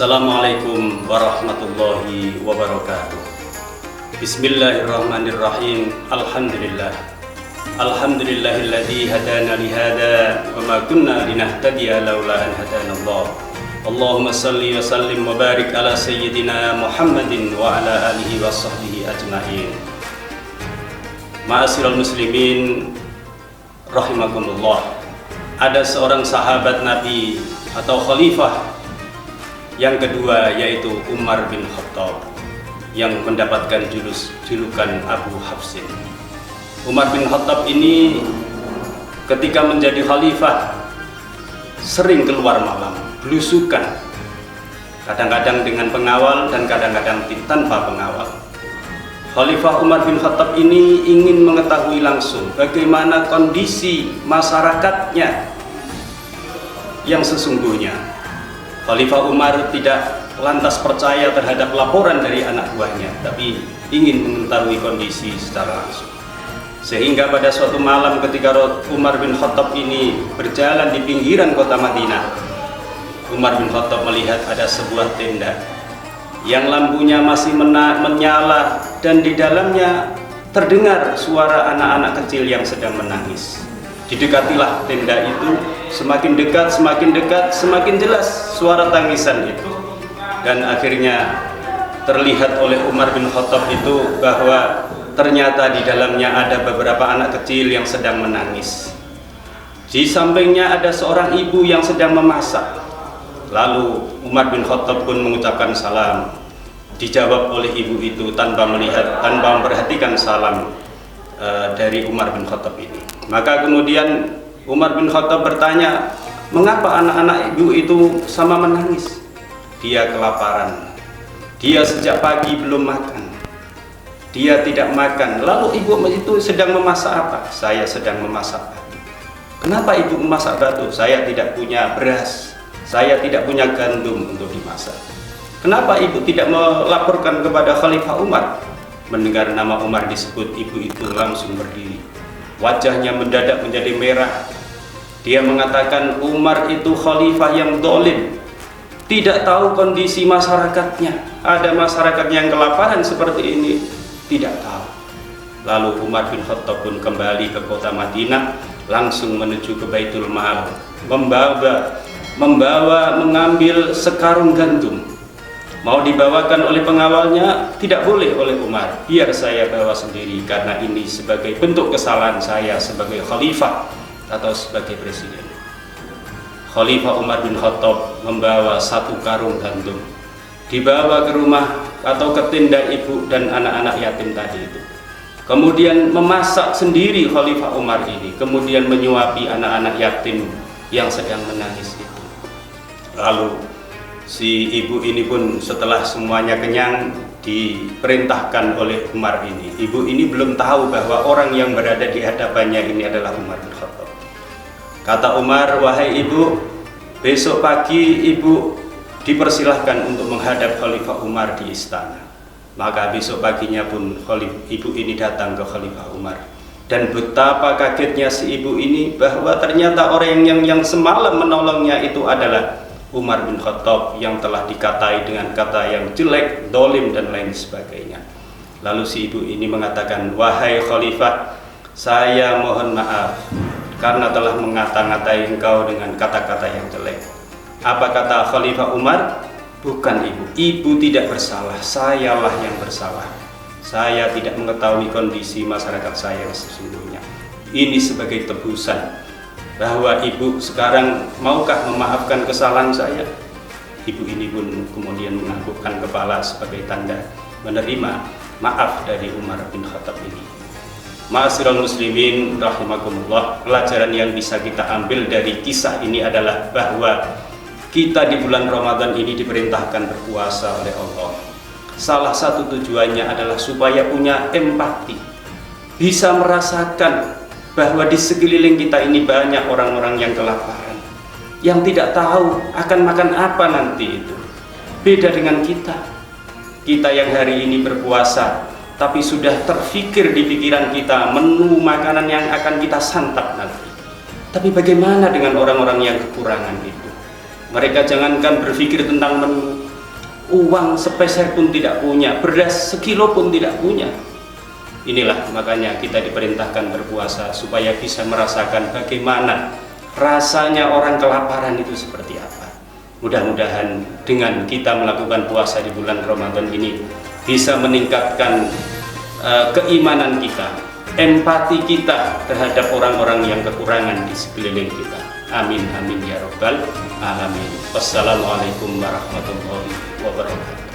Assalamualaikum warahmatullahi wabarakatuh. Bismillahirrahmanirrahim. Alhamdulillah. Alhamdulillahilladzi hadana lihada wa ma kunna linahtadiya laula an hadanallah. Allahumma salli wa sallim wa barik ala sayyidina Muhammadin wa ala alihi wa sahbihi ajma'in. Ma'asyiral muslimin rahimakumullah. Ada seorang sahabat Nabi atau khalifah yang kedua, yaitu Umar bin Khattab, yang mendapatkan julukan Abu Hafsin. Umar bin Khattab ini ketika menjadi khalifah sering keluar malam, belusukan, kadang-kadang dengan pengawal dan kadang-kadang tanpa pengawal. Khalifah Umar bin Khattab ini ingin mengetahui langsung bagaimana kondisi masyarakatnya yang sesungguhnya. Khalifah Umar tidak lantas percaya terhadap laporan dari anak buahnya, tapi ingin mengetahui kondisi secara langsung. Sehingga pada suatu malam ketika Umar bin Khattab ini berjalan di pinggiran kota Madinah, Umar bin Khattab melihat ada sebuah tenda yang lampunya masih menyala dan di dalamnya terdengar suara anak-anak kecil yang sedang menangis. Didekatilah tenda itu, semakin dekat, semakin jelas suara tangisan itu. Dan akhirnya terlihat oleh Umar bin Khattab itu bahwa ternyata di dalamnya ada beberapa anak kecil yang sedang menangis. Di sampingnya ada seorang ibu yang sedang memasak. Lalu Umar bin Khattab pun mengucapkan salam. Dijawab oleh ibu itu tanpa memperhatikan salam dari Umar bin Khattab ini. Maka kemudian Umar bin Khattab bertanya, mengapa anak-anak ibu itu sama menangis? Dia kelaparan. Dia sejak pagi belum makan. Dia tidak makan. Lalu ibu itu sedang memasak apa? Saya sedang memasak batu. Kenapa ibu memasak batu? Saya tidak punya beras. Saya tidak punya gandum untuk dimasak. Kenapa ibu tidak melaporkan kepada Khalifah Umar? Mendengar nama Umar disebut, ibu itu langsung berdiri. Wajahnya mendadak menjadi merah. Dia mengatakan Umar itu khalifah yang dolim, tidak tahu kondisi masyarakatnya. Ada masyarakat yang kelaparan seperti ini, tidak tahu. Lalu Umar bin Khattab pun kembali ke kota Madinah, langsung menuju ke Baitul Mal, mengambil sekarung gandum. Mau dibawakan oleh pengawalnya, tidak boleh oleh Umar. Biar saya bawa sendiri, karena ini sebagai bentuk kesalahan saya sebagai khalifah atau sebagai presiden. Khalifah Umar bin Khattab membawa satu karung gandum, dibawa ke rumah atau ke tenda ibu dan anak-anak yatim tadi itu. Kemudian memasak sendiri Khalifah Umar ini, kemudian menyuapi anak-anak yatim yang sedang menangis itu. Lalu si ibu ini pun setelah semuanya kenyang diperintahkan oleh Umar ini. Ibu ini belum tahu bahwa orang yang berada di hadapannya ini adalah Umar bin Khattab. Kata Umar, wahai ibu, besok pagi ibu dipersilahkan untuk menghadap Khalifah Umar di istana. Maka besok paginya pun ibu ini datang ke Khalifah Umar. Dan betapa kagetnya si ibu ini bahwa ternyata orang yang semalam menolongnya itu adalah Umar bin Khattab yang telah dikatai dengan kata yang jelek, dolim dan lain sebagainya. Lalu si ibu ini mengatakan, wahai khalifah, saya mohon maaf karena telah mengata-ngatai engkau dengan kata-kata yang jelek. Apa kata Khalifah Umar? Bukan ibu, ibu tidak bersalah, sayalah yang bersalah. Saya tidak mengetahui kondisi masyarakat saya sesungguhnya. Ini sebagai tebusan bahwa ibu sekarang maukah memaafkan kesalahan saya. Ibu ini pun kemudian menganggukkan kepala sebagai tanda menerima maaf dari Umar bin Khattab ini. Ma'asyiral muslimin rahimakumullah, pelajaran yang bisa kita ambil dari kisah ini adalah bahwa kita di bulan Ramadan ini diperintahkan berpuasa oleh Allah. Salah satu tujuannya adalah supaya punya empati, bisa merasakan bahwa di sekeliling kita ini banyak orang-orang yang kelaparan, yang tidak tahu akan makan apa nanti itu. Beda dengan kita yang hari ini berpuasa, tapi sudah terfikir di pikiran kita menu makanan yang akan kita santap nanti. Tapi bagaimana dengan orang-orang yang kekurangan itu? Mereka jangankan berpikir tentang menu, uang sepeser pun tidak punya, beras sekilo pun tidak punya. Inilah makanya kita diperintahkan berpuasa supaya bisa merasakan bagaimana rasanya orang kelaparan itu seperti apa. Mudah-mudahan dengan kita melakukan puasa di bulan Ramadan ini bisa meningkatkan keimanan kita, empati kita terhadap orang-orang yang kekurangan di sekeliling kita. Amin amin ya rabbal alamin. Wassalamualaikum warahmatullahi wabarakatuh.